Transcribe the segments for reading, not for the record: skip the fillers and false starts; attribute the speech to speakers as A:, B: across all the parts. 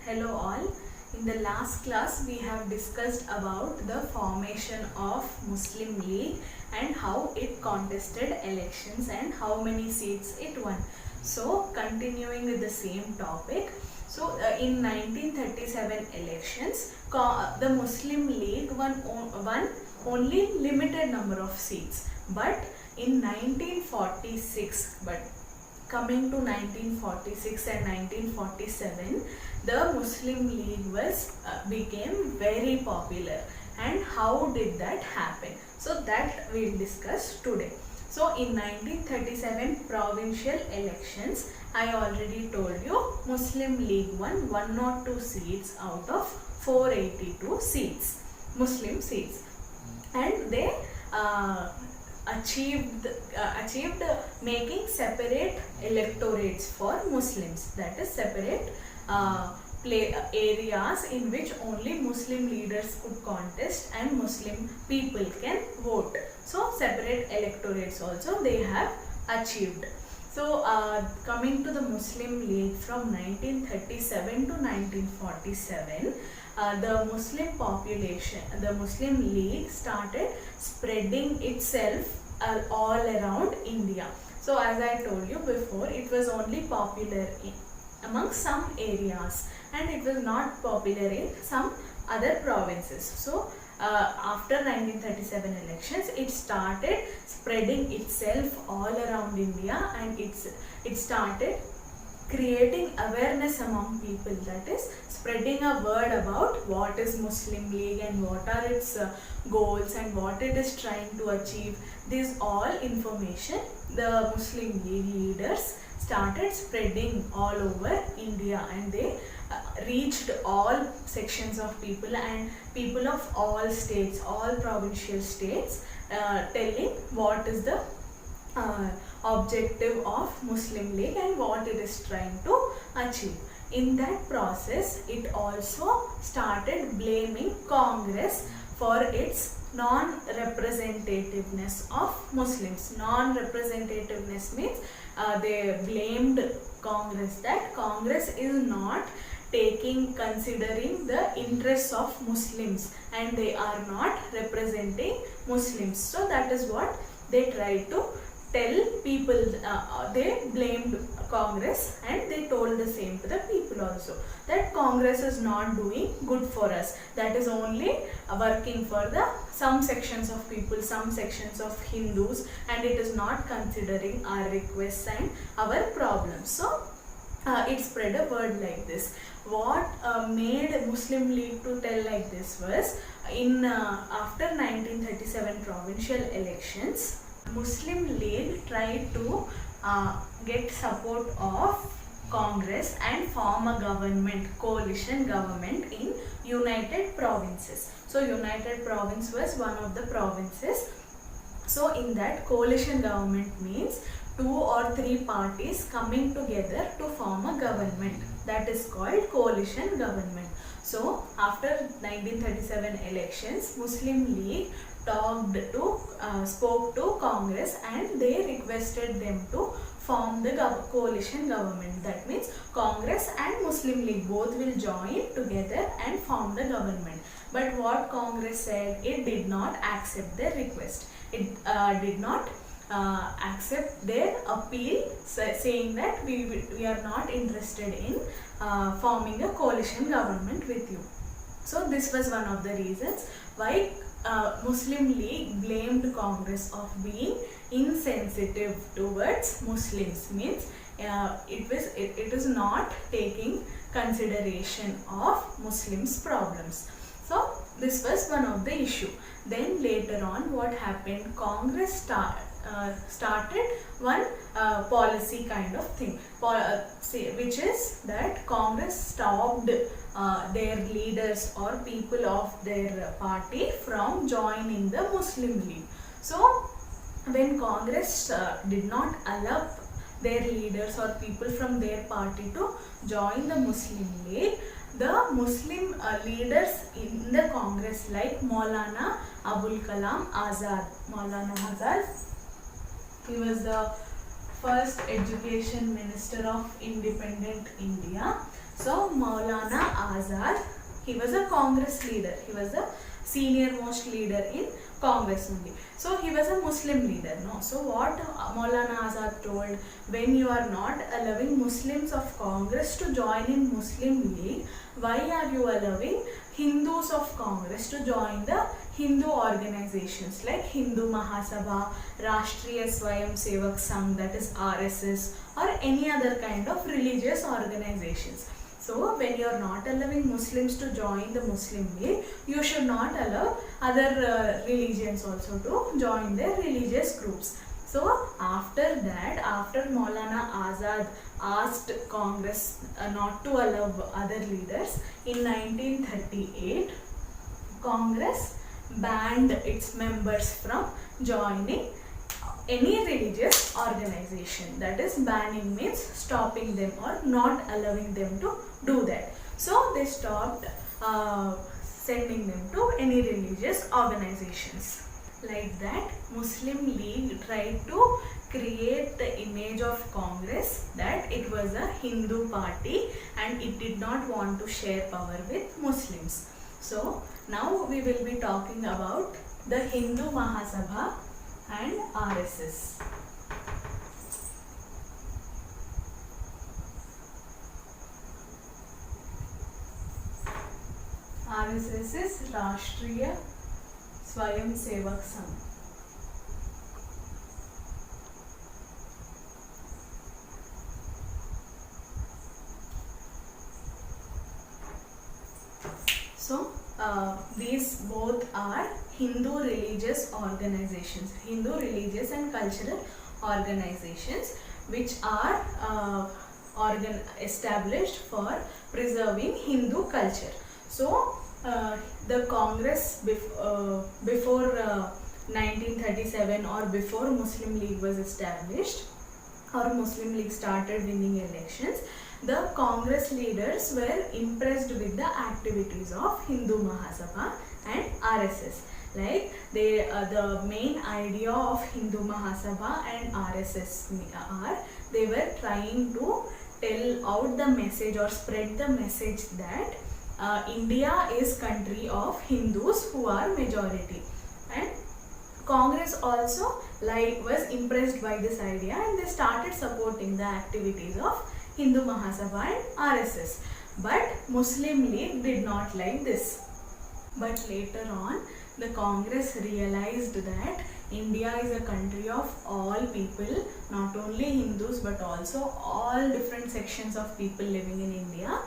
A: Hello all. In the last class we have discussed about the formation of Muslim League and how it contested elections and how many seats it won. So continuing with the same topic. In 1937 elections, the Muslim League won only limited number of seats. But in 1946, coming to 1946 and 1947, the Muslim League became very popular. And how did that happen? So that we'll discuss today. So in 1937 provincial elections, I already told you Muslim League won 102 seats out of 482 seats, Muslim seats, and they achieved making separate electorates for Muslims, that is separate areas in which only Muslim leaders could contest and Muslim people can vote. So separate electorates also they have achieved. So coming to the Muslim League from 1937 to 1947, the Muslim League started spreading itself all around India. So as I told you before, it was only popular among some areas and it was not popular in some other provinces. So after 1937 elections, it started spreading itself all around India and it started creating awareness among people, that is spreading a word about what is Muslim League and what are its goals and what it is trying to achieve. This all information the Muslim League leaders started spreading all over India, and they reached all sections of people and people of all states, all provincial states, telling what is the objective of Muslim League and what it is trying to achieve. In that process, it also started blaming Congress for its non-representativeness of Muslims. Non-representativeness means they blamed Congress that Congress is not considering the interests of Muslims and they are not representing Muslims. So that is what they tried to tell people. They blamed Congress and they told the same to the people also, that Congress is not doing good for us, that is only working for some sections of people, some sections of Hindus, and it is not considering our requests and our problems. So it spread a word like this. What made Muslim League to tell like this was after 1937 provincial elections, Muslim League tried to get support of Congress and form a coalition government in United Provinces. So United Province was one of the provinces. So in that, coalition government means 2 or 3 parties coming together to form a government. That is called coalition government. So after 1937 elections, Muslim League spoke to Congress and they requested them to form the coalition government. That means Congress and Muslim League both will join together and form the government. But what Congress said, it did not accept their request. It did not accept their appeal, saying that we are not interested in forming a coalition government with you. So this was one of the reasons why Muslim League blamed Congress of being insensitive towards Muslims. Means it is not taking consideration of Muslims' problems. So this was one of the issue. Then later on, what happened? Congress started one policy kind of thing, which is that Congress stopped their leaders or people of their party from joining the Muslim League. So when Congress did not allow their leaders or people from their party to join the Muslim League, the Muslim leaders in the Congress like Maulana Abul Kalam Azad. Maulana Azad, he was the first education minister of independent India. So Maulana Azad, he was a Congress leader. He was the senior most leader in Congress only. So he was a Muslim leader, no? So what Maulana Azad told, when you are not allowing Muslims of Congress to join in Muslim League, why are you allowing Hindus of Congress to join the Hindu organizations like Hindu Mahasabha, Rashtriya Swayam Sevak Sangh, that is RSS, or any other kind of religious organizations. So when you are not allowing Muslims to join the Muslim League, you should not allow other religions also to join their religious groups. So after that, after Maulana Azad asked Congress not to allow other leaders, in 1938, Congress banned its members from joining any religious organization. That is, banning means stopping them or not allowing them to do that. So they stopped sending them to any religious organizations. Like that, Muslim League tried to create the image of Congress that it was a Hindu party and it did not want to share power with Muslims. So now we will be talking about the Hindu Mahasabha and RSS. RSS is Rashtriya Swayam Sevak Sangh. So these both are Hindu religious organizations, Hindu religious and cultural organizations, which are established for preserving Hindu culture. So the Congress before 1937 or before Muslim League was established or Muslim League started winning elections, the Congress leaders were impressed with the activities of Hindu Mahasabha and RSS. Like the main idea of Hindu Mahasabha and RSS are, they were trying to tell out the message or spread the message that India is country of Hindus who are majority, and Congress also was impressed by this idea and they started supporting the activities of Hindu Mahasabha and RSS. But Muslim League did not like this. But later on, the Congress realized that India is a country of all people, not only Hindus but also all different sections of people living in India.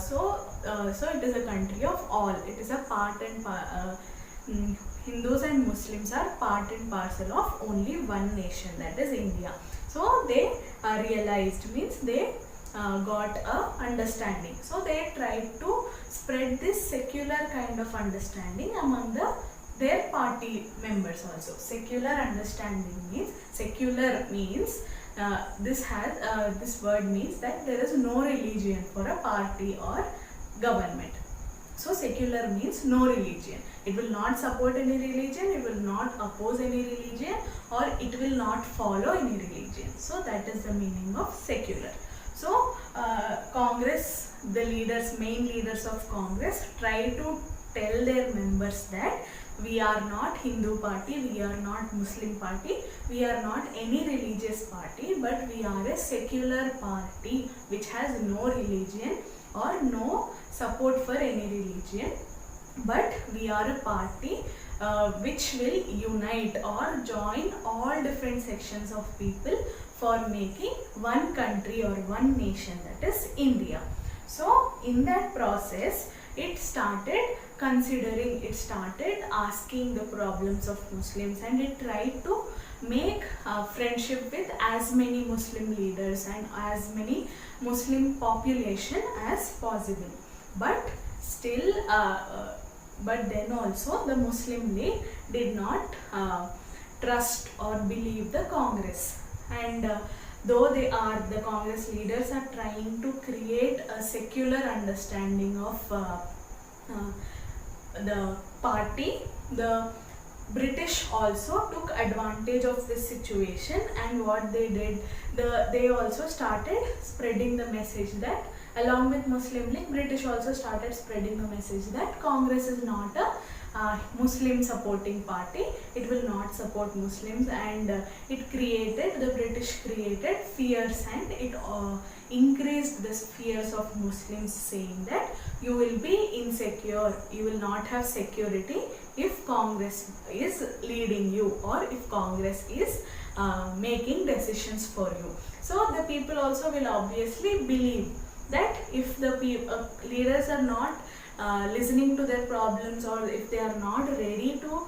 A: So it is a country of all. It is a part and Hindus and Muslims are part and parcel of only one nation, that is India. So they realized, means they got a understanding. So they tried to spread this secular kind of understanding among their party members also. Secular understanding means, secular means this word means that there is no religion for a party or government. So secular means no religion. It will not support any religion, it will not oppose any religion, or it will not follow any religion. So that is the meaning of secular. So Congress, the leaders, main leaders of Congress try to tell their members that we are not Hindu party, we are not Muslim party, we are not any religious party, but we are a secular party which has no religion or no support for any religion, but we are a party which will unite or join all different sections of people for making one country or one nation, that is India. So in that process, it started considering, it started asking the problems of Muslims, and it tried to make friendship with as many Muslim leaders and as many Muslim population as possible. But still, but then also the Muslim League did not trust or believe the Congress, and though the Congress leaders are trying to create a secular understanding of the party, the British also took advantage of this situation, and what they did, they also started spreading the message that Along with Muslim League, British also started spreading the message that Congress is not a Muslim supporting party. It will not support Muslims, and the British created fears, and it increased the fears of Muslims, saying that you will be insecure, you will not have security if Congress is leading you, or if Congress is making decisions for you. So the people also will obviously believe that if the leaders are not listening to their problems, or if they are not ready to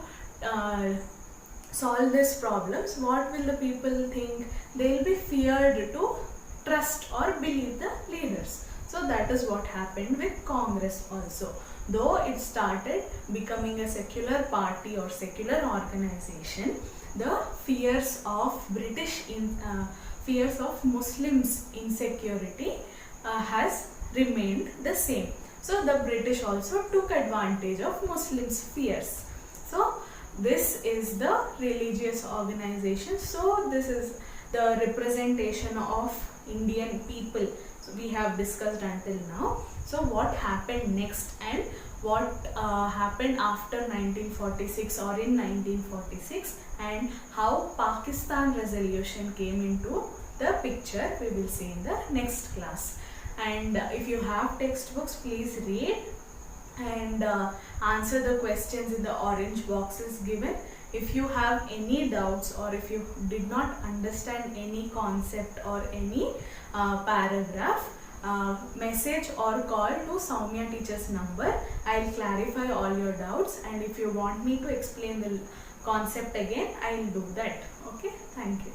A: solve these problems, what will the people think? They will be feared to trust or believe the leaders. So that is what happened with Congress also. Though it started becoming a secular party or secular organization, the fears of fears of Muslims insecurity has remained the same. So the British also took advantage of Muslims' fears. So this is the religious organization. So this is the representation of Indian people. So we have discussed until now. So what happened next, and what happened after 1946 or in 1946, and how Pakistan resolution came into the picture, we will see in the next class. And if you have textbooks, please read and answer the questions in the orange boxes given. If you have any doubts, or if you did not understand any concept or any paragraph, message or call to Soumya teacher's number. I will clarify all your doubts, and if you want me to explain the concept again, I will do that. Okay, thank you.